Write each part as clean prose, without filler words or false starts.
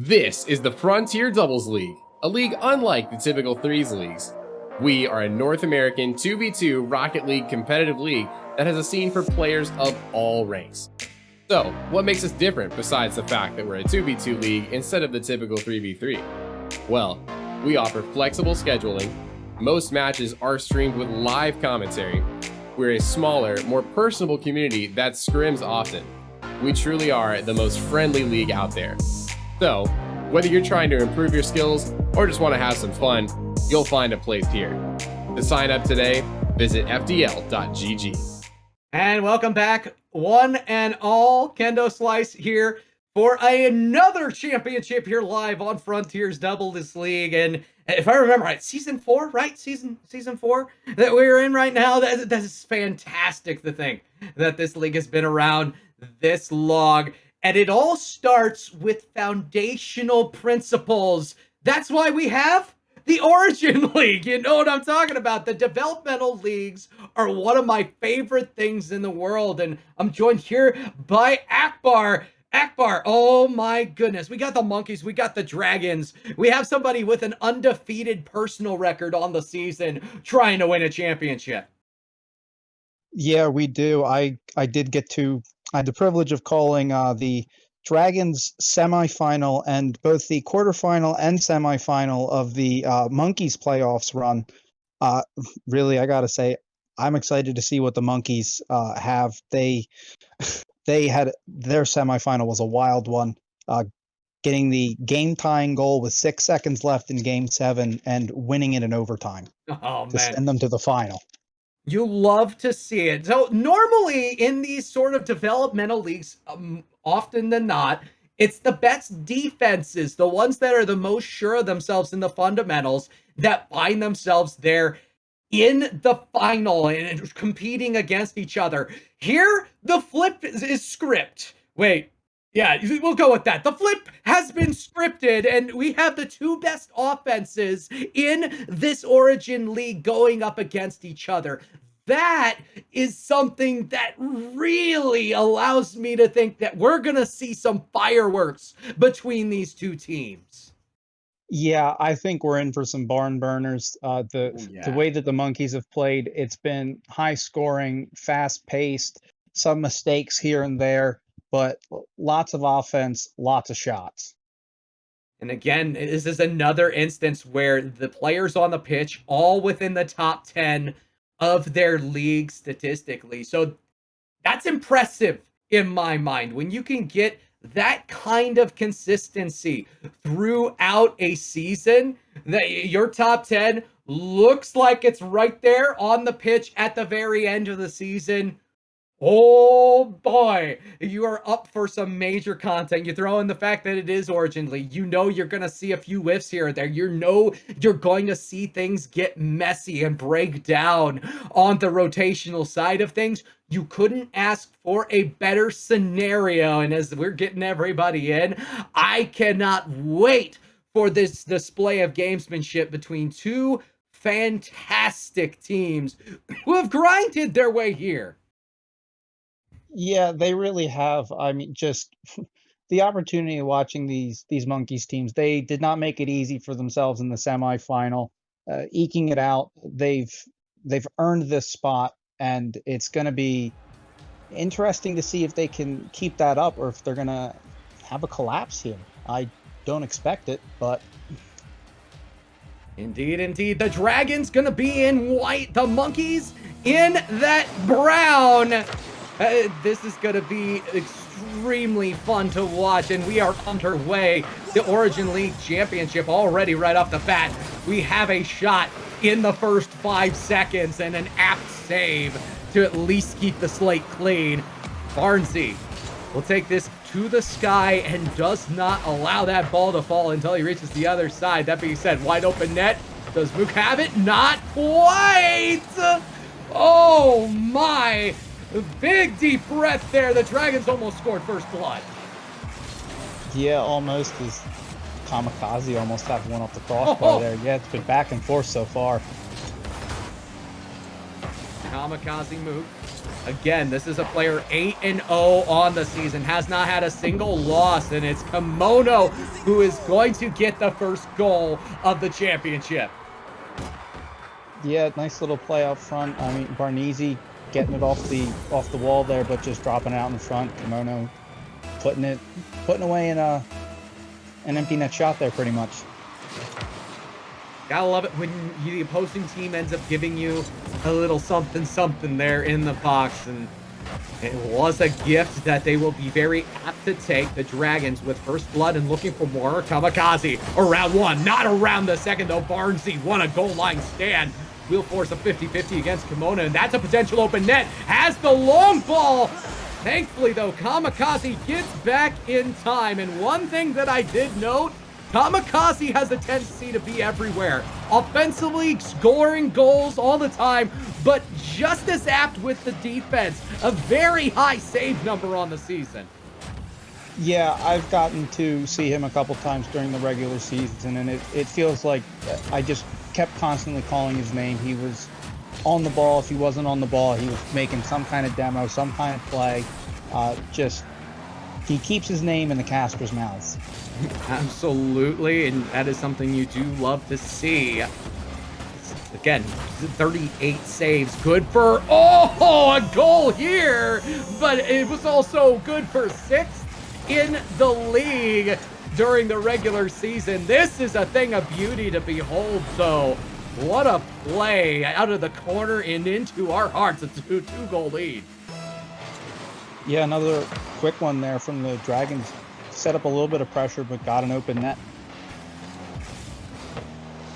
This is the Frontier Doubles League, a league unlike the typical threes leagues. We are a North American 2v2 Rocket League competitive league that has a scene for players of all ranks. So, what makes us different besides the fact that we're a 2v2 league instead of the typical 3v3? Well, we offer flexible scheduling, most matches are streamed with live commentary, we're a smaller, more personable community that scrims often. We truly are the most friendly league out there. So, whether you're trying to improve your skills or just want to have some fun, you'll find a place here. To sign up today, visit fdl.gg. And welcome back, one and all. Kendo Slice here for another championship here live on Frontiers Doubles League. And if I remember right, season 4, right? Season 4 that we're in right now. That is fantastic to think that this league has been around this long. And it all starts with foundational principles. That's why we have the Origin League. You know what I'm talking about. The developmental leagues are one of my favorite things in the world. And I'm joined here by Akbar. Akbar, oh my goodness. We got the monkeys. We got the dragons. We have somebody with an undefeated personal record on the season trying to win a championship. Yeah, we do. I had the privilege of calling the Dragons semifinal and both the quarterfinal and semifinal of the Monkeys playoffs run. Really, I gotta say, I'm excited to see what the Monkeys have. They had their semifinal was a wild one, getting the game-tying goal with 6 seconds left in Game 7 and winning it in overtime to send them to the final. You love to see it. So normally in these sort of developmental leagues, often than not, it's the best defenses, the ones that are the most sure of themselves in the fundamentals, that find themselves there in the final and competing against each other. Here, the flip is script. Wait, yeah, we'll go with that. The flip has been scripted, and we have the two best offenses in this Origin League going up against each other. That is something that really allows me to think that we're going to see some fireworks between these two teams. Yeah, I think we're in for some barn burners. The way that the Monkeys have played, it's been high scoring, fast paced, some mistakes here and there, but lots of offense, lots of shots. And again, this is another instance where the players on the pitch, all within the top 10 of their league statistically. So that's impressive in my mind. When you can get that kind of consistency throughout a season, that your top 10 looks like it's right there on the pitch at the very end of the season. Oh boy, you are up for some major content. You throw in the fact that it is Origin League. You know you're going to see a few whiffs here or there. You know you're going to see things get messy and break down on the rotational side of things. You couldn't ask for a better scenario. And as we're getting everybody in, I cannot wait for this display of gamesmanship between two fantastic teams who have grinded their way here. Yeah, they really have. I mean, just the opportunity of watching these Monkeys teams, they did not make it easy for themselves in the semifinal. Eking it out, they've earned this spot, and it's going to be interesting to see if they can keep that up or if they're going to have a collapse here. I don't expect it, but Indeed. The Dragon's gonna be in white. The Monkeys in that brown. This is gonna be extremely fun to watch, and we are underway. The Origin League Championship already right off the bat. We have a shot in the first 5 seconds and an apt save to at least keep the slate clean. Barneezy will take this to the sky and does not allow that ball to fall until he reaches the other side. That being said, wide open net. Does Mook have it? Not quite! Oh my! Big deep breath there. The Dragons almost scored first blood. yeah, almost as Kamikaze almost had one off the crossbar there. Yeah, it's been back and forth so far. Kamikazemook. Again, this is a player 8-0 on the season, has not had a single loss, and it's Kemono who is going to get the first goal of the championship. Yeah, nice little play out front. I mean, Barneezy getting it off the wall there, but just dropping it out in front. Kemono putting away an empty net shot there, pretty much. Gotta love it when the opposing team ends up giving you a little something there in the box, and it was a gift that they will be very apt to take. The Dragons with first blood and looking for more. Kamikaze around one, not around the second though. Barneezy won a goal line stand. We'll force a 50-50 against Kemono, and that's a potential open net. Has the long ball. Thankfully though, Kamikaze gets back in time, and one thing that I did note, Kamikaze has a tendency to be everywhere. Offensively, scoring goals all the time, but just as apt with the defense. A very high save number on the season. Yeah, I've gotten to see him a couple times during the regular season, and it feels like I just kept constantly calling his name. He was on the ball. If he wasn't on the ball, he was making some kind of demo, some kind of play. He keeps his name in the casters' mouths. Absolutely, and that is something you do love to see. Again, 38 saves, good for, a goal here, but it was also good for 6th in the league during the regular season. This is a thing of beauty to behold, though. What a play out of the corner and into our hearts. It's a 2-goal lead. Yeah, another quick one there from the Dragons. Set up a little bit of pressure, but got an open net.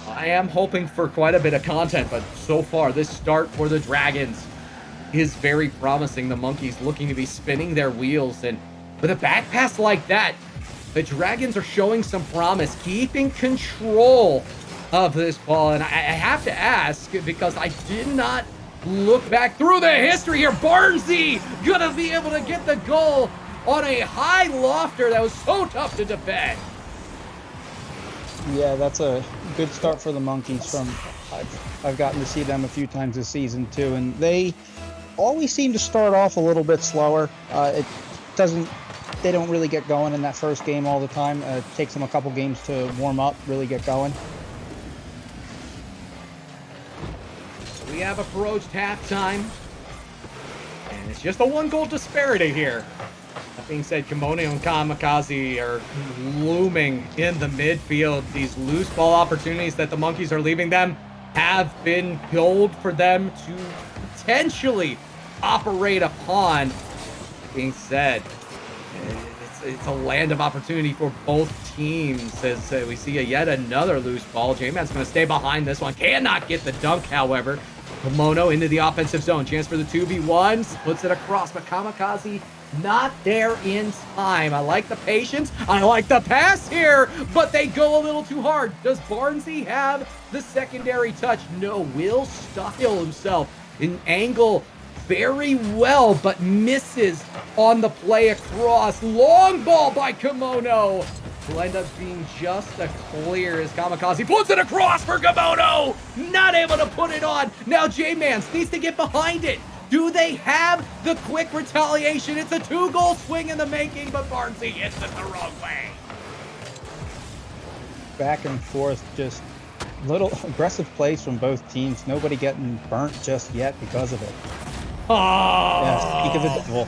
I am hoping for quite a bit of content, but so far, this start for the Dragons is very promising. The Monkeys looking to be spinning their wheels, and with a back pass like that, the Dragons are showing some promise, keeping control of this ball. And I have to ask, because I did not look back through the history here. Barneezy gonna be able to get the goal on a high lofter that was so tough to defend. Yeah, that's a good start for the Monkeys. I've gotten to see them a few times this season too, and they always seem to start off a little bit slower. They don't really get going in that first game all the time. It takes them a couple games to warm up, really get going. We have approached halftime, and it's just a 1-goal disparity here. That being said, Kemono and Kamikaze are looming in the midfield. These loose ball opportunities that the Monkeys are leaving them have been gold for them to potentially operate upon. That being said, it's a land of opportunity for both teams as we see yet another loose ball. Jmannz going to stay behind this one. Cannot get the dunk, however. Kemono into the offensive zone. Chance for the 2v1s. Puts it across, but Kamikaze not there in time. I like the patience. I like the pass here, but they go a little too hard. Does Barneezy have the secondary touch? No. Will Style himself in angle very well, but misses on the play across. Long ball by Kemono. Will end up being just a clear as Kamikaze puts it across for Kemono. Not able to put it on. Now Jmannz needs to get behind it. Do they have the quick retaliation? It's a 2-goal swing in the making, but Barneezy hits it the wrong way. Back and forth, just little aggressive plays from both teams. Nobody getting burnt just yet because of it. Oh! Yeah, speak of the devil.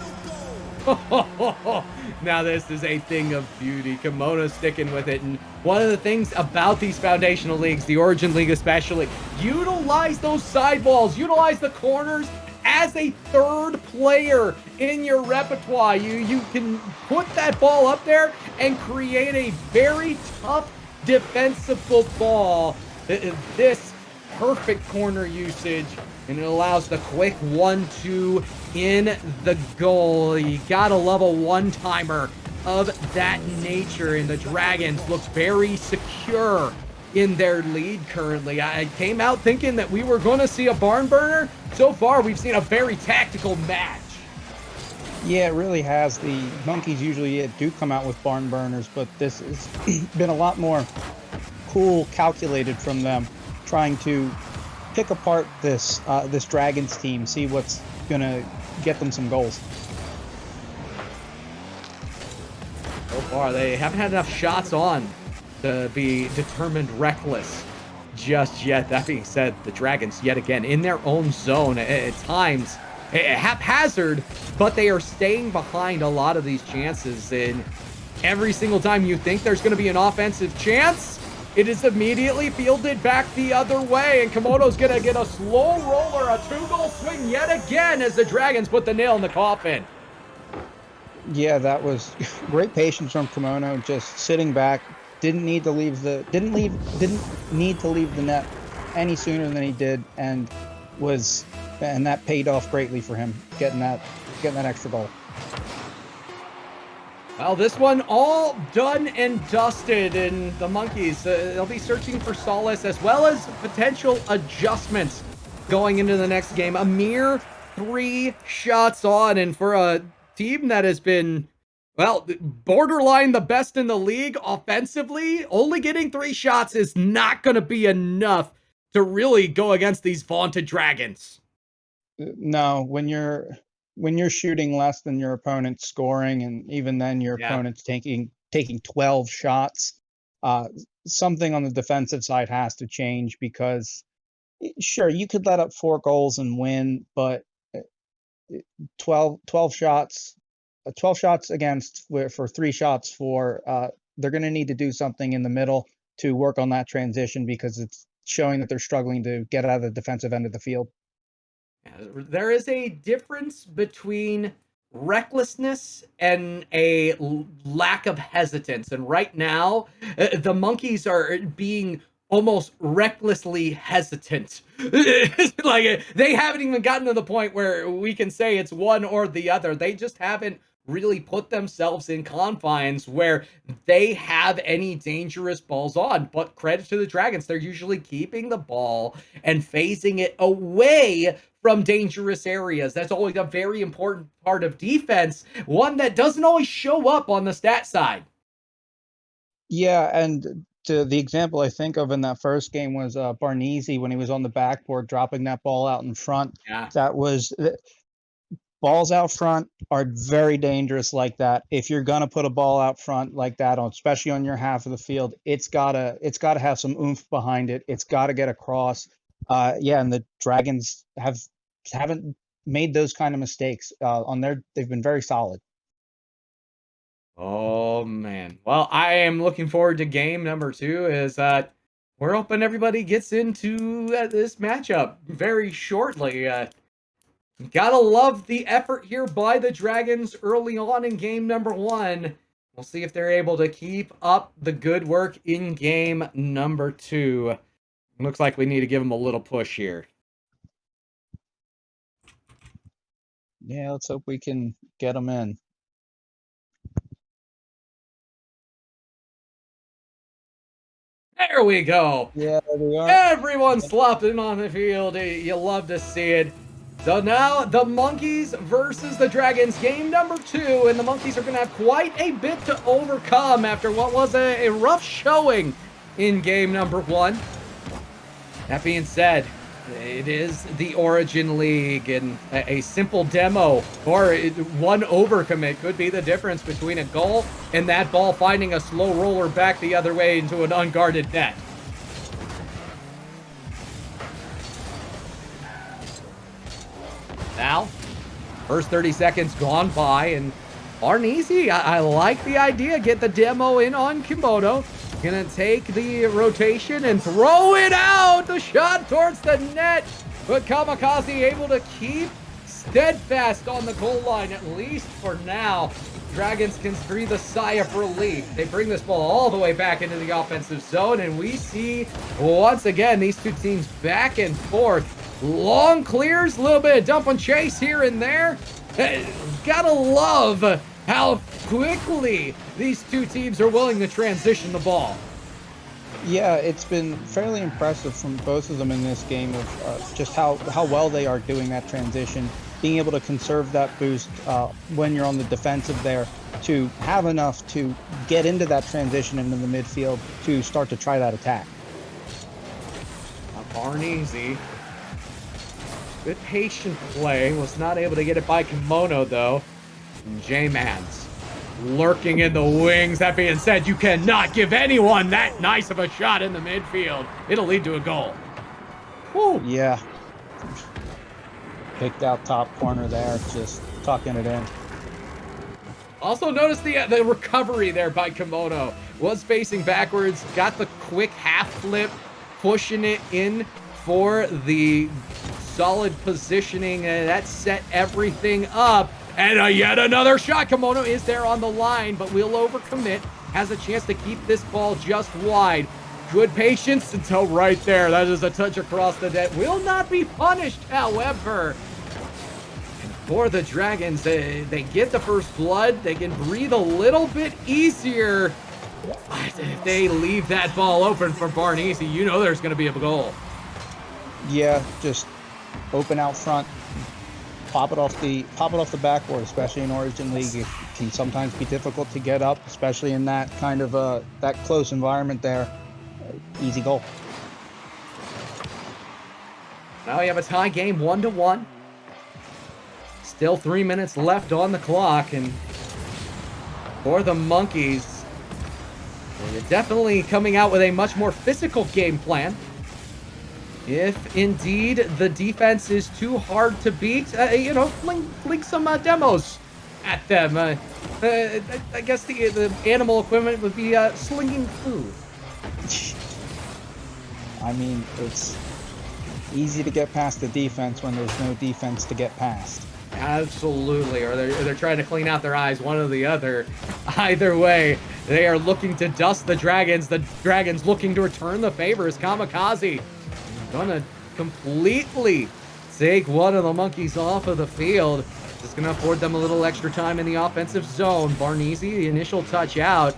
Now this is a thing of beauty. Kemono sticking with it, and one of the things about these foundational leagues, the Origin League especially, utilize those side balls, utilize the corners as a third player in your repertoire. You can put that ball up there and create a very tough defensive ball. This perfect corner usage, and it allows the quick 1-2 in the goal. You gotta love a one-timer of that nature, and the Dragons look very secure in their lead currently. I came out thinking that we were going to see a barn burner. So far, we've seen a very tactical match. Yeah, it really has. The Monkeys usually do come out with barn burners, but this has been a lot more cool, calculated from them, trying to pick apart this this Dragons team, see what's gonna get them some goals. So far, they haven't had enough shots on to be determined reckless just yet. That being said, the Dragons, yet again, in their own zone at times, haphazard, but they are staying behind a lot of these chances. And every single time you think there's going to be an offensive chance, it is immediately fielded back the other way. And Kemono's going to get a slow roller, a 2-goal swing yet again as the Dragons put the nail in the coffin. Yeah, that was great patience from Kemono, just sitting back. Didn't need to leave the net any sooner than he did, and that paid off greatly for him, getting that extra goal. Well, this one all done and dusted, and the Monkeys, they'll be searching for solace as well as potential adjustments going into the next game. A mere 3 shots on, and for a team that has been, well, borderline the best in the league offensively, only getting 3 shots is not going to be enough to really go against these vaunted Dragons. No, when you're shooting less than your opponent's scoring, and even then your opponent's taking 12 shots, something on the defensive side has to change, because sure, you could let up 4 goals and win, but 12 shots against for 3 shots for, they're going to need to do something in the middle to work on that transition, because it's showing that they're struggling to get out of the defensive end of the field. There is a difference between recklessness and a lack of hesitance. And right now, the Monkeys are being almost recklessly hesitant. Like, they haven't even gotten to the point where we can say it's one or the other. They just haven't really put themselves in confines where they have any dangerous balls on. But credit to the Dragons, they're usually keeping the ball and phasing it away from dangerous areas. That's always a very important part of defense, one that doesn't always show up on the stat side. Yeah, and the example I think of in that first game was Barneezy, when he was on the backboard dropping that ball out in front. Yeah. That was balls out front are very dangerous like that. If you're gonna put a ball out front like that, especially on your half of the field, it's gotta have some oomph behind it. It's gotta get across. Yeah, and the Dragons haven't made those kind of mistakes they've been very solid. Oh man. Well, I am looking forward to game number 2, as we're hoping everybody gets into this matchup very shortly. Gotta love the effort here by the Dragons early on in game number 1. We'll see if they're able to keep up the good work in game number 2. Looks like we need to give them a little push here. Yeah, let's hope we can get them in. There we go. Yeah, there we are. Everyone slopping on the field. You love to see it. So now the Monkeys versus the Dragons, game number 2, and the Monkeys are going to have quite a bit to overcome after what was a rough showing in game number 1. That being said, it is the Origin League, and a simple demo or one overcommit could be the difference between a goal and that ball finding a slow roller back the other way into an unguarded net. Now, first 30 seconds gone by, and Barneezy, I like the idea. Get the demo in on Kemono. Gonna take the rotation and throw it out. The shot towards the net, but Kamikaze able to keep steadfast on the goal line, at least for now. Dragons can breathe a sigh of relief. They bring this ball all the way back into the offensive zone, and we see once again these two teams back and forth. Long clears, a little bit of dump and chase here and there. Gotta love how quickly these two teams are willing to transition the ball. Yeah, it's been fairly impressive from both of them in this game of just how well they are doing that transition, being able to conserve that boost when you're on the defensive there, to have enough to get into that transition into the midfield to start to try that attack. Barneezy Good patient play. Was not able to get it by Kemono, though. And Jmannz lurking in the wings. That being said, you cannot give anyone that nice of a shot in the midfield. It'll lead to a goal. Whew. Yeah. Picked out top corner there, just tucking it in. Also notice the recovery there by Kemono. Was facing backwards, got the quick half flip, pushing it in for the solid positioning, and that set everything up. And yet another shot. Kemono is there on the line, but will overcommit. Has a chance to keep this ball just wide. Good patience until right there. That is a touch across the net. Will not be punished, however. And for the Dragons, they get the first blood. They can breathe a little bit easier. But if they leave that ball open for Barneezy, you know there's going to be a goal. Yeah, just open out front. Pop it off the backboard, especially in Origin League. It can sometimes be difficult to get up, especially in that kind of that close environment there. Easy goal. Now we have a tie game, 1-1. Still 3 minutes left on the clock, and for the Monkeys, they're definitely coming out with a much more physical game plan. If indeed the defense is too hard to beat, fling some demos at them. I guess the animal equipment would be slinging food. I mean, it's easy to get past the defense when there's no defense to get past. Absolutely, or they're trying to clean out their eyes, one or the other. Either way, they are looking to dust the Dragons. The Dragons looking to return the favors. Kamikaze gonna completely take one of the Monkeys off of the field. Just gonna afford them a little extra time in the offensive zone. Barneezy, the initial touch out.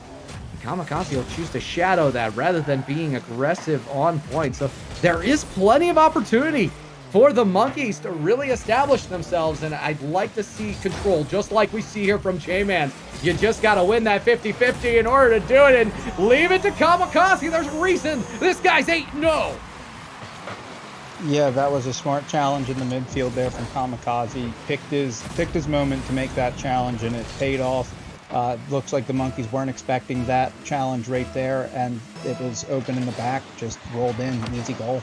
Kamikaze will choose to shadow that rather than being aggressive on point. So there is plenty of opportunity for the Monkeys to really establish themselves, and I'd like to see control, just like we see here from Jmannz. You just got to win that 50-50 in order to do it, and leave it to Kamikaze. There's a reason this guy's 8-0. Yeah, that was a smart challenge in the midfield there from Kamikaze. Picked his moment to make that challenge, and it paid off. Looks like the Monkeys weren't expecting that challenge right there, and it was open in the back, just rolled in, easy goal.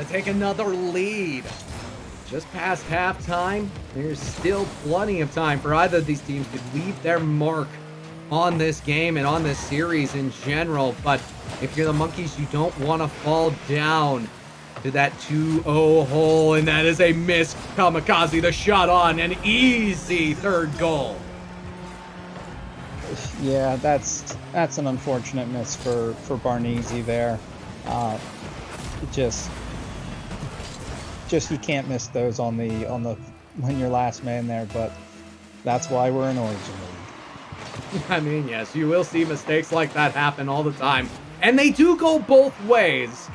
Take another lead. Just past halftime. There's still plenty of time for either of these teams to leave their mark on this game and on this series in general. But if you're the Monkeys, you don't want to fall down to that 2-0 hole, and that is a miss. Kamikaze, the shot on, an easy third goal. Yeah, that's an unfortunate miss for Barneezy there. Just you can't miss those on the when you're last man there, but that's why we're in Origin League. I mean, yes, you will see mistakes like that happen all the time, and they do go both ways.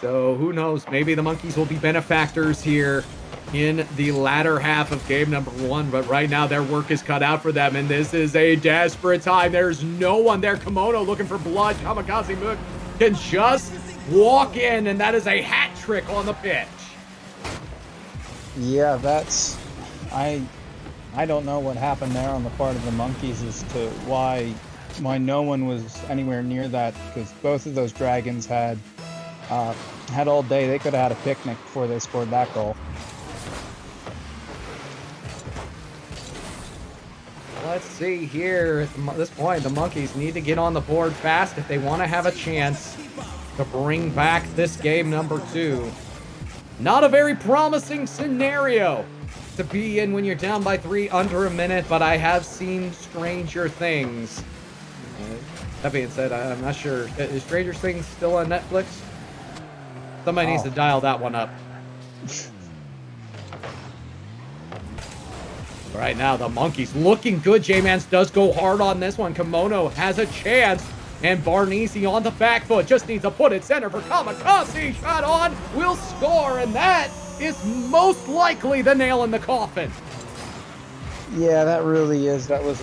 So who knows? Maybe the Monkeys will be benefactors here in the latter half of game number 1, but right now their work is cut out for them, and this is a desperate time. There's no one there. Kemono looking for blood. Kamikazemook can just walk in, and that is a hat trick on the pitch. Yeah, that's I don't know what happened there on the part of the Monkeys as to why no one was anywhere near that, because both of those Dragons had all day. They could have had a picnic before they scored that goal. Let's see here. At this point, the Monkeys need to get on the board fast if they want to have a chance to bring back this game number 2. Not a very promising scenario to be in when you're down by 3 under a minute, but I have seen stranger things. That being said, I'm not sure. Is Stranger Things still on Netflix? Somebody needs to dial that one up. Right now, the Monkeys looking good. Jmannz does go hard on this one. Kemono has a chance. And Barneezy on the back foot. Just needs to put it center for Kamikaze. Shot on. Will score. And that is most likely the nail in the coffin. Yeah, that really is. That was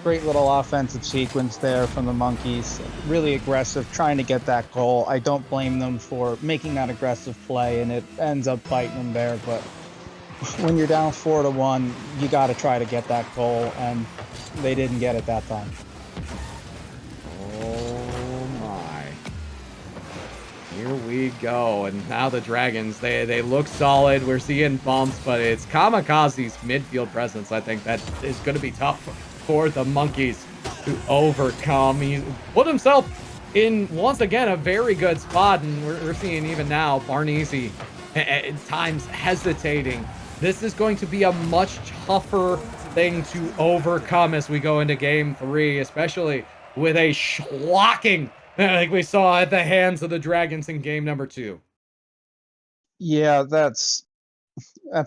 Great little offensive sequence there from the Monkeys. Really aggressive, trying to get that goal. I don't blame them for making that aggressive play, and it ends up biting them there. But when you're down 4-1, you got to try to get that goal, and they didn't get it that time. Oh my. Here we go. And now the Dragons, they look solid. We're seeing bumps, but it's Kamikaze's midfield presence, I think, that is going to be tough for the Monkeys to overcome. He put himself in, once again, a very good spot, and we're seeing even now Barneezy at times hesitating. This is going to be a much tougher thing to overcome as we go into game 3, especially with a schlocking like we saw at the hands of the Dragons in game number 2. Yeah, that's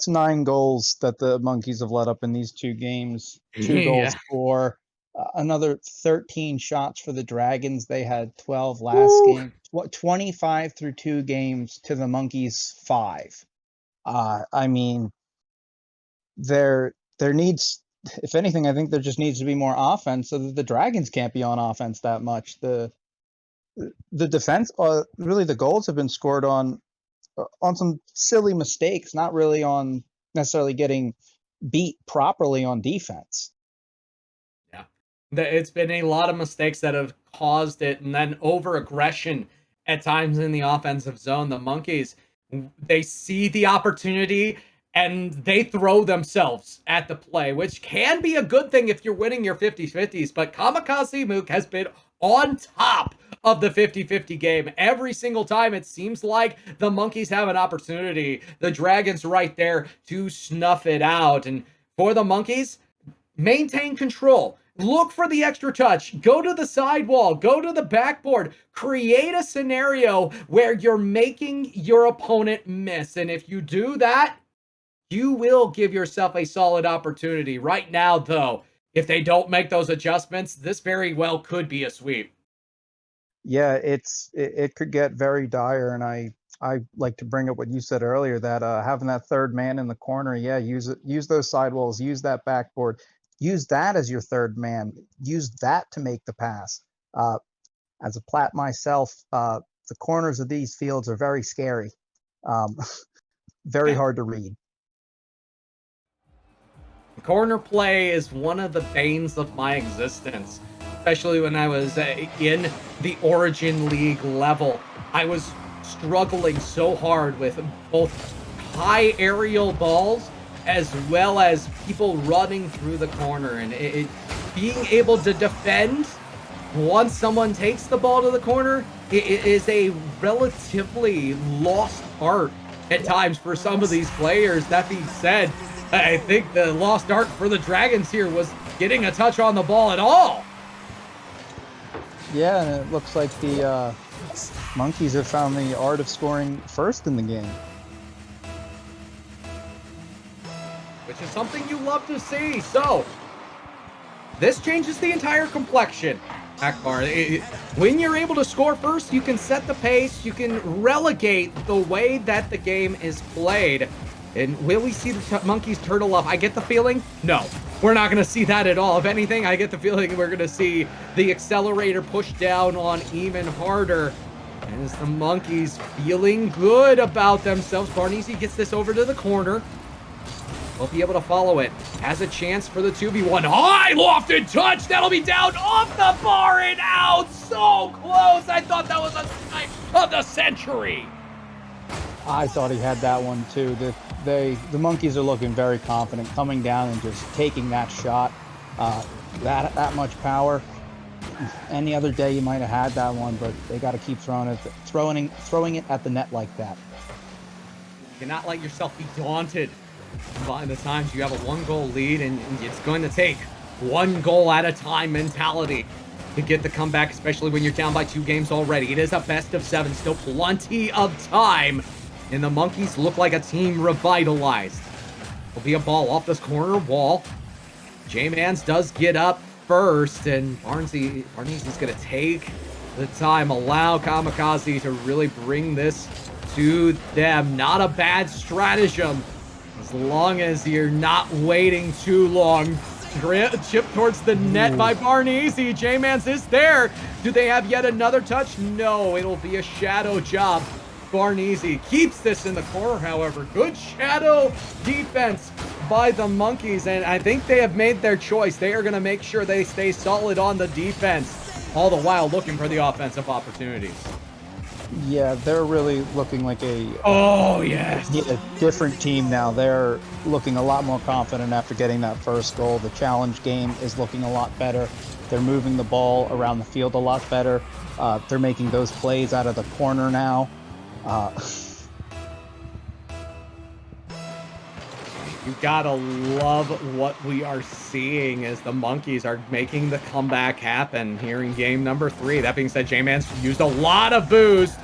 9 goals that the Monkeys have let up in these 2 games. 2 goals Yeah. for another 13 shots for the Dragons. They had 12 last game. 25 through 2 games to the Monkeys 5. I mean, there needs, if anything, I think there just needs to be more offense so that the Dragons can't be on offense that much. The defense, really the goals have been scored on some silly mistakes, not really on necessarily getting beat properly on defense. Yeah. It's been a lot of mistakes that have caused it, and then over aggression at times in the offensive zone. The Monkeys, they see the opportunity and they throw themselves at the play, which can be a good thing if you're winning your 50-50s, but Kamikazemook has been on top of the 50-50 game every single time. It seems like the Monkeys have an opportunity, the Dragons right there to snuff it out. And for the Monkeys, maintain control. Look for the extra touch. Go to the sidewall. Go to the backboard. Create a scenario where you're making your opponent miss. And if you do that, you will give yourself a solid opportunity. Right now, though, if they don't make those adjustments, this very well could be a sweep. Yeah, it could get very dire, and I like to bring up what you said earlier, that having that third man in the corner, yeah, use those sidewalls, use that backboard, use that as your third man, use that to make the pass. As a Plat myself, the corners of these fields are very scary, very hard to read. Corner play is one of the banes of my existence, especially when I was in the Origin League level. I was struggling so hard with both high aerial balls as well as people running through the corner, and being able to defend once someone takes the ball to the corner, it is a relatively lost art at times for some of these players. That being said, I think the lost art for the Dragons here was getting a touch on the ball at all. Yeah, and it looks like the Monkeys have found the art of scoring first in the game. Which is something you love to see. So, this changes the entire complexion, Akbar. When you're able to score first, you can set the pace, you can relegate the way that the game is played. And will we see the Monkeys turtle up? I get the feeling, no. We're not going to see that at all. If anything, I get the feeling we're going to see the accelerator push down on even harder. As the Monkeys feeling good about themselves. Barneezy gets this over to the corner. Will be able to follow it. Has a chance for the 2v1. High lofted touch. That'll be down off the bar and out. So close. I thought that was a strike of the century. I thought he had that one too. The Monkeys are looking very confident, coming down and just taking that shot. That much power. Any other day you might have had that one, but they got to keep throwing it at the net like that. You cannot let yourself be daunted by the times you have a 1-goal lead, and it's going to take 1 goal at a time mentality to get the comeback, especially when you're down by 2 games already. It is a best of 7, still plenty of time, and the Monkeys look like a team revitalized. Will be a ball off this corner wall. Jmannz does get up first, and Barneezy's going to take the time, allow Kamikaze to really bring this to them. Not a bad stratagem, as long as you're not waiting too long Chip towards the net by Barneezy. Jmannz is there. Do they have yet another touch? No, it'll be a shadow job. Barneezy keeps this in the corner, however. Good shadow defense by the Monkeys, and I think they have made their choice. They are going to make sure they stay solid on the defense, all the while looking for the offensive opportunities. Yeah, they're really looking like a different team now. They're looking a lot more confident after getting that first goal. The challenge game is looking a lot better. They're moving the ball around the field a lot better. They're making those plays out of the corner now. You gotta love what we are seeing as the Monkeys are making the comeback happen here in game number 3. That being said, Jmannz used a lot of boost.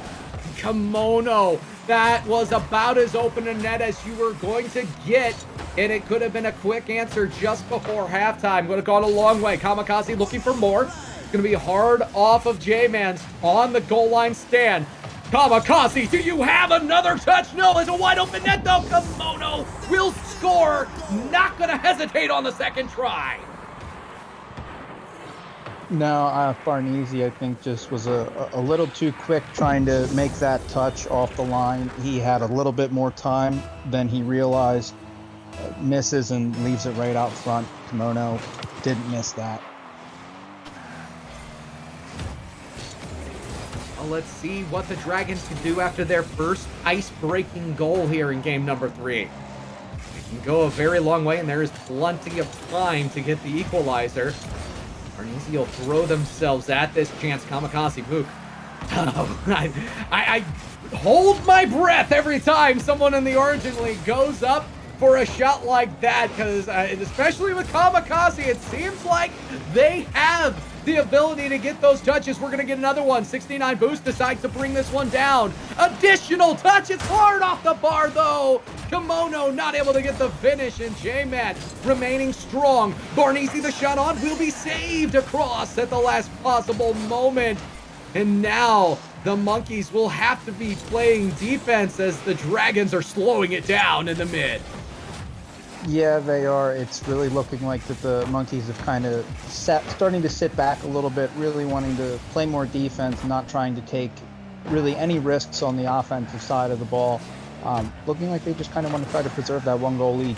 Kemono, that was about as open a net as you were going to get, and it could have been a quick answer just before halftime. Would have gone a long way. Kamikaze looking for more. It's gonna be hard off of Jmannz on the goal line stand. Kamikaze, do you have another touch? No, it's a wide open net though. Kemono will score. Not gonna hesitate on the second try. No, Barneezy, I think, just was a little too quick trying to make that touch off the line. He had a little bit more time than he realized. Misses and leaves it right out front. Kemono didn't miss that. Let's see what the Dragons can do after their first ice-breaking goal here in game number 3. They can go a very long way, and there is plenty of time to get the equalizer. Barneezy will throw themselves at this chance. Kamikazemook. I hold my breath every time someone in the Origin League goes up for a shot like that, because especially with Kamikaze, it seems like they have the ability to get those touches. We're going to get another one. 69 boost decides to bring this one down. Additional touch. It's hard off the bar, though. Kemono not able to get the finish, and Jmannz remaining strong. Barneezy, the shot on, will be saved across at the last possible moment. And now the Monkeys will have to be playing defense as the Dragons are slowing it down in the mid. Yeah, they are. It's really looking like that the Monkeys have kind of starting to sit back a little bit, really wanting to play more defense, not trying to take really any risks on the offensive side of the ball. Looking like they just kind of want to try to preserve that 1-goal lead.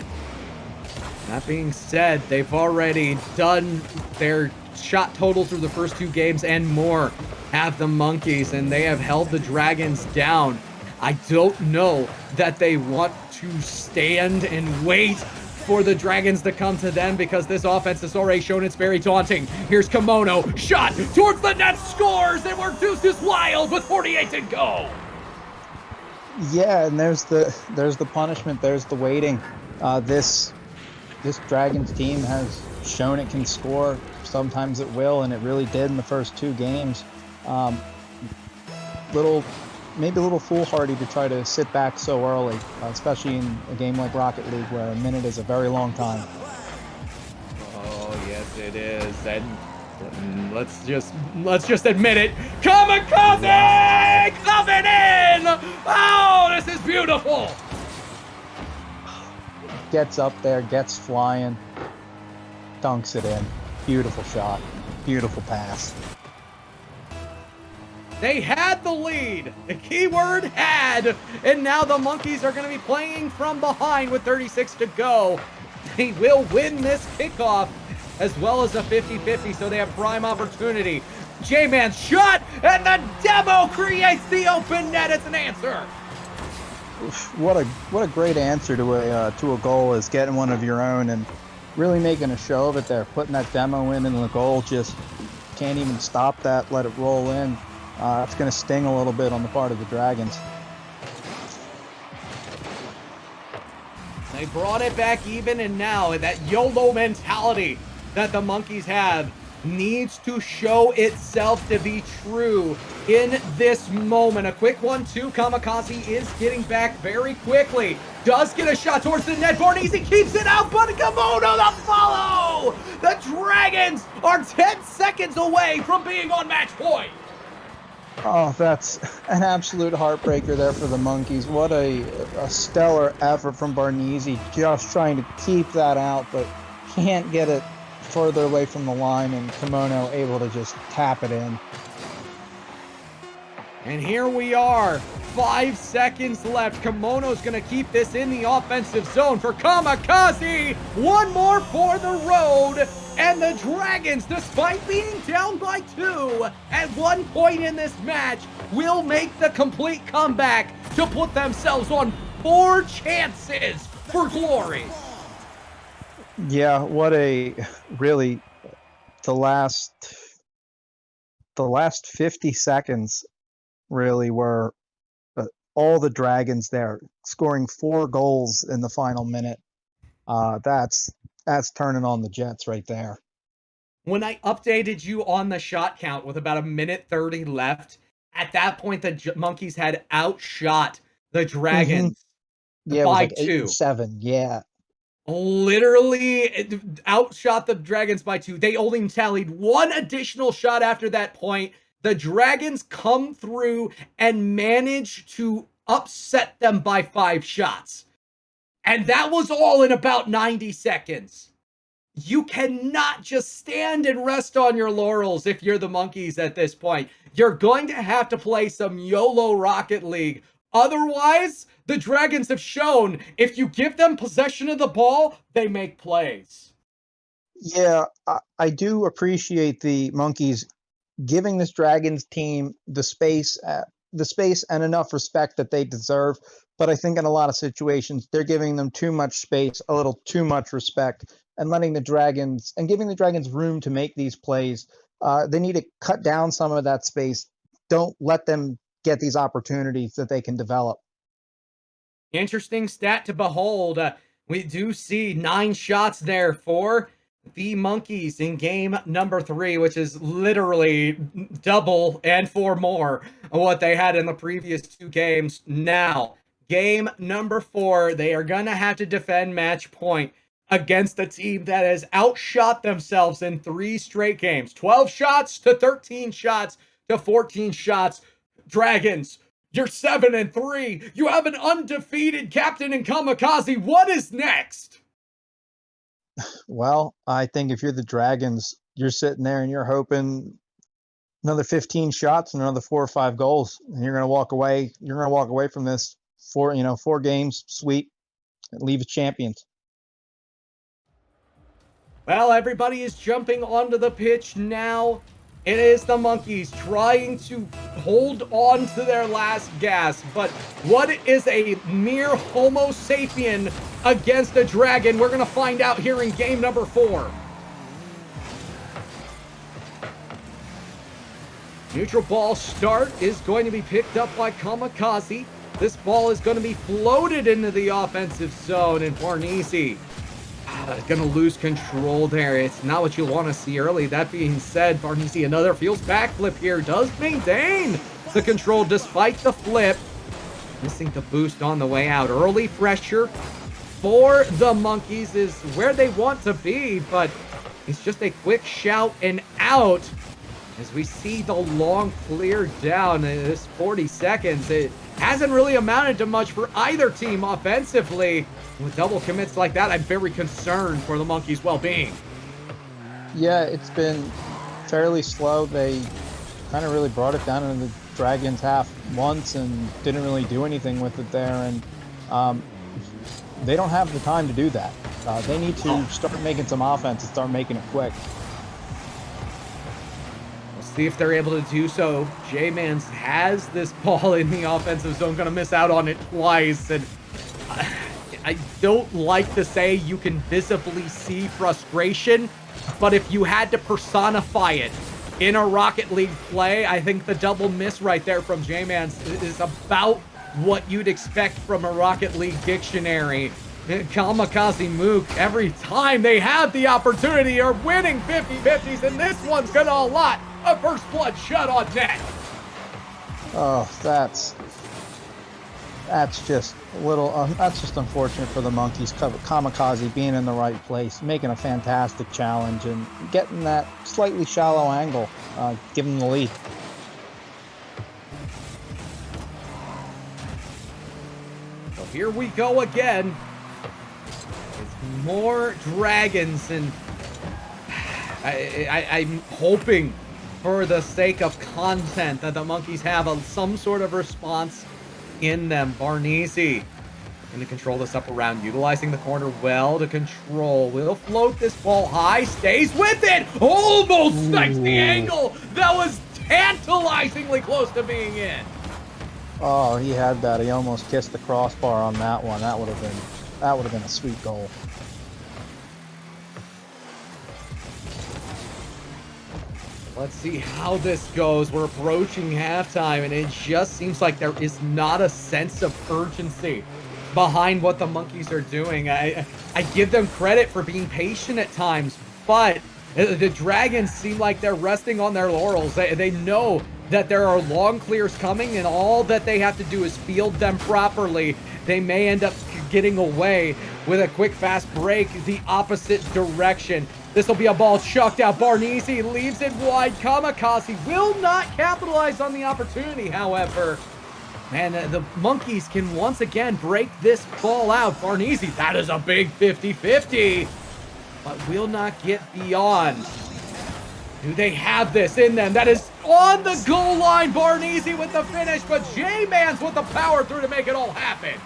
That being said, they've already done their shot total through the first 2 games and more, have the Monkeys, and they have held the Dragons down. I don't know that they want to stand and wait for the Dragons to come to them, because this offense has already shown it's very daunting. Here's Kemono, shot towards the net, scores, and we're deuces wild with 48 to go. Yeah, and there's the punishment, there's the waiting. This Dragons team has shown it can score. Sometimes it will, and it really did in the first 2 games. Maybe a little foolhardy to try to sit back so early, especially in a game like Rocket League where a minute is a very long time. Oh yes, it is. And let's just admit it. Kamikaze coming in. Oh, this is beautiful. Gets up there, gets flying, dunks it in. Beautiful shot, beautiful pass. They had the lead. The keyword had. And now the Monkeys are going to be playing from behind with 36 to go. They will win this kickoff as well as a 50-50, so they have prime opportunity. Jmannz shot, and the demo creates the open net as an answer. What a great answer to a goal, is getting one of your own and really making a show of it there. Putting that demo in, and the goal just can't even stop that, let it roll in. It's going to sting a little bit on the part of the Dragons. They brought it back even, and now that YOLO mentality that the Monkeys have needs to show itself to be true in this moment. A quick 1-2. Kamikaze is getting back very quickly. Does get a shot towards the net. Barneezy keeps it out, but Kemono the follow! The Dragons are 10 seconds away from being on match point. Oh, that's an absolute heartbreaker there for the Monkeys. What a stellar effort from Barneezy, just trying to keep that out, but can't get it further away from the line, and Kemono able to just tap it in. And here we are, 5 seconds left. Kemono's gonna keep this in the offensive zone for Kamikaze. One more for the road. And the Dragons, despite being down by 2 at one point in this match, will make the complete comeback to put themselves on 4 chances for glory. Yeah, what a really the last 50 seconds really were all the Dragons there, scoring 4 goals in the final minute. That's turning on the Jets right there. When I updated you on the shot count with about 1:30 left, at that point the Monkeys had outshot the Dragons Yeah, it was by like 2. 8-7. Yeah. Literally outshot the Dragons by 2. They only tallied 1 additional shot after that point. The Dragons come through and manage to upset them by 5 shots. And that was all in about 90 seconds. You cannot just stand and rest on your laurels if you're the Monkeys at this point. You're going to have to play some YOLO Rocket League. Otherwise, the Dragons have shown if you give them possession of the ball, they make plays. Yeah, I do appreciate the Monkeys giving this Dragons team the space and enough respect that they deserve. But I think in a lot of situations, they're giving them too much space, a little too much respect, and giving the Dragons room to make these plays. They need to cut down some of that space. Don't let them get these opportunities that they can develop. Interesting stat to behold. We do see 9 shots there for the Monkeys in game number 3, which is literally double and 4 more of what they had in the previous 2 games. Now, game number 4, they are going to have to defend match point against a team that has outshot themselves in 3 straight games. 12 shots to 13 shots to 14 shots. Dragons, you're 7-3. You have an undefeated captain in Kamikaze. What is next? Well, I think if you're the Dragons, you're sitting there and you're hoping another 15 shots and another 4 or 5 goals, and you're going to walk away. You're going to walk away from this 4 games sweep and leave as champions. Well, everybody is jumping onto the pitch now. It is the Monkeys trying to hold on to their last gasp. But what is a mere Homo sapien against a dragon? We're going to find out here in game number 4. Neutral ball start is going to be picked up by Kamikaze. This ball is going to be floated into the offensive zone, and Barneezy going to lose control there. It's not what you want to see early. That being said, Barneezy, another feels backflip here, does maintain the control despite the flip. Missing the boost on the way out. Early pressure for the Monkeys is where they want to be, but it's just a quick shout and out as we see the long clear down in this 40 seconds. It hasn't really amounted to much for either team offensively. With double commits like that, I'm very concerned for the Monkeys' well-being. Yeah, it's been fairly slow. They kind of really brought it down into the Dragons half once and didn't really do anything with it there. And they don't have the time to do that. They need to start making some offense and start making it quick. We'll see if they're able to do so. Jmannz has this ball in the offensive zone, going to miss out on it twice. And I don't like to say you can visibly see frustration, but if you had to personify it in a Rocket League play, I think the double miss right there from Jmannz is about what you'd expect from a Rocket League dictionary. Kamikazemook, every time they have the opportunity, are winning 50-50s, and this one's gonna allot a first blood shot on net. Oh, that's just a little. That's just unfortunate for the Monkeys. Kamikaze being in the right place, making a fantastic challenge, and getting that slightly shallow angle, giving them the lead. So here we go again. It's more Dragons, and I'm hoping, for the sake of content, that the monkeys have some sort of response in them. Barneezy going to control this up around, utilizing the corner well to control. Will float this ball high, stays with it, almost snipes the angle. That was tantalizingly close to being in. Oh, he had that. He almost kissed the crossbar on that one. That would have been a sweet goal. Let's see how this goes. We're approaching halftime, and it just seems like there is not a sense of urgency behind what the monkeys are doing. I give them credit for being patient at times, but the Dragons seem like they're resting on their laurels. They know that there are long clears coming, and all that they have to do is field them properly. They may end up getting away with a quick, fast break the opposite direction. This will be a ball chucked out. Barneezy leaves it wide. Kamikaze will not capitalize on the opportunity, however. And the monkeys can once again break this ball out. Barneezy, that is a big 50-50, but will not get beyond. Do they have this in them? That is on the goal line. Barneezy with the finish, but Jmannz with the power through to make it all happen.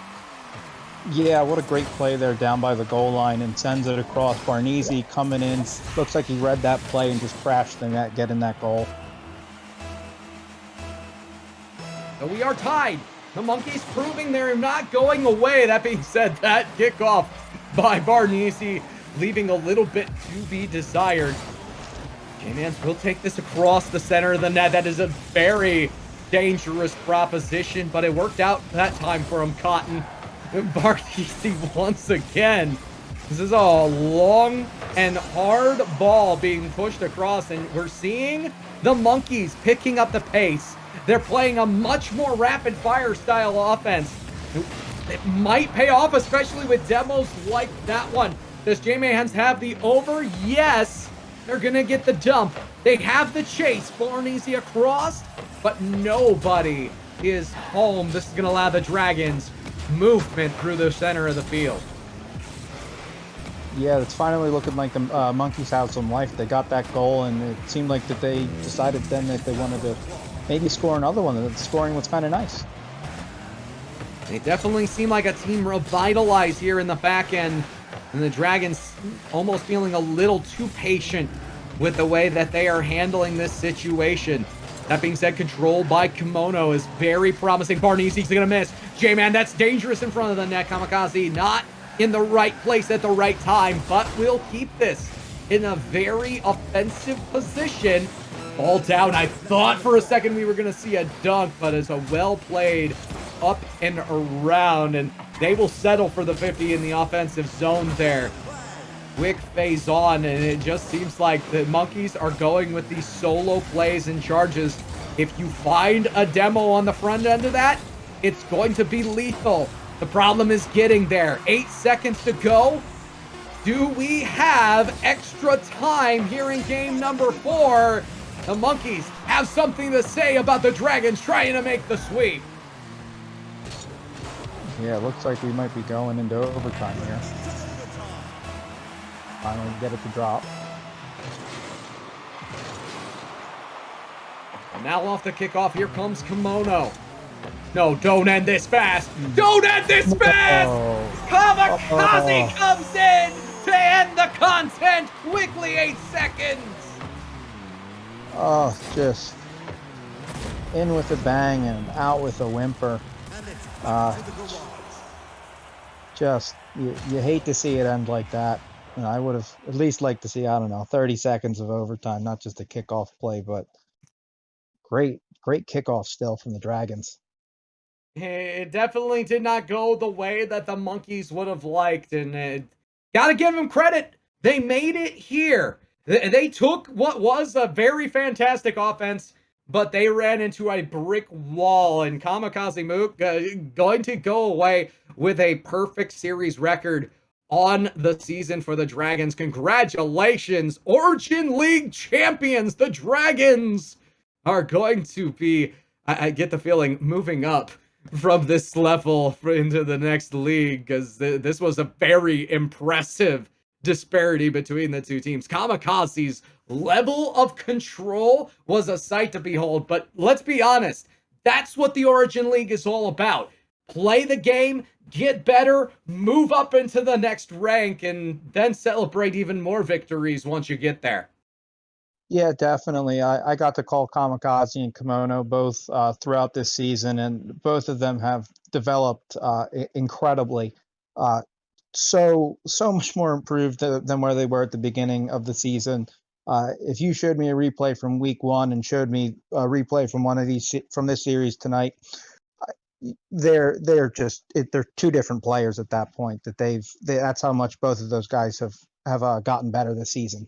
Yeah, what a great play there down by the goal line and sends it across. Barneezy coming in. Looks like he read that play and just crashed the net, getting that goal. So we are tied. The monkeys proving they're not going away. That being said, that kickoff by Barneezy leaving a little bit to be desired. Jmannz will take this across the center of the net. That is a very dangerous proposition, but it worked out that time for him, Cotton. Barneezy once again. This is a long and hard ball being pushed across, and we're seeing the monkeys picking up the pace. They're playing a much more rapid fire style offense. It might pay off, especially with demos like that one. Does Jmannz have the over? Yes. They're gonna get the dump. They have the chase. Barneezy across, but nobody is home. This is gonna allow the Dragons movement through the center of the field. Yeah, it's finally looking like the monkeys have some life. They got that goal, and it seemed like that they decided then that they wanted to maybe score another one. The scoring was kind of nice. They definitely seem like a team revitalized here in the back end, and the Dragons almost feeling a little too patient with the way that they are handling this situation. That being said, control by Kemono is very promising. Barneezy's gonna miss. Jmannz, that's dangerous in front of the net. Kamikaze not in the right place at the right time, but will keep this in a very offensive position. Ball down. I thought for a second we were gonna see a dunk, but it's a well played up and around, and they will settle for the 50 in the offensive zone there. Quick phase on, and it just seems like the monkeys are going with these solo plays and charges. If you find a demo on the front end of that, it's going to be lethal. The problem is getting there. 8 seconds to go. Do we have extra time here in game number 4? The monkeys have something to say about the Dragons trying to make the sweep. Yeah, it looks like we might be going into overtime here. Finally get it to drop. And now off the kickoff, here comes Kemono. No, don't end this fast. Don't end this fast! Kamikaze comes in to end the content quickly, 8 seconds. Oh, just in with a bang and out with a whimper. Just, you hate to see it end like that. You know, I would have at least liked to see, I don't know, 30 seconds of overtime, not just a kickoff play, but great kickoff still from the Dragons. It definitely did not go the way that the monkeys would have liked, and gotta give them credit. They made it here. They took what was a very fantastic offense, but they ran into a brick wall, and Kamikazemook going to go away with a perfect series record on the season for the Dragons. Congratulations, Origin League champions. The Dragons are going to be, I get the feeling, moving up from this level into the next league, because this was a very impressive disparity between the two teams. Kamikaze's level of control was a sight to behold, but let's be honest, that's what the Origin League is all about. Play the game, get better, move up into the next rank, and then celebrate even more victories once you get there. Yeah, definitely. I got to call Kamikaze and Kemono both throughout this season, and both of them have developed incredibly. So much more improved than where they were at the beginning of the season. If you showed me a replay from week one and showed me a replay from one of these from this series tonight, they're two different players at that point. That's how much both of those guys have gotten better this season.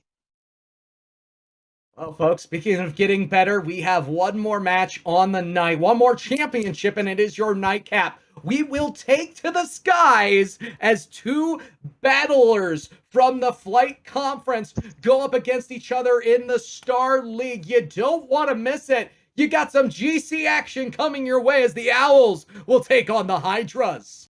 Well, folks, speaking of getting better, we have one more match on the night, one more championship, and it is your nightcap. We will take to the skies as two battlers from the Flight Conference go up against each other in the Star League. You don't want to miss it. You got some GC action coming your way as the Owls will take on the Hydras.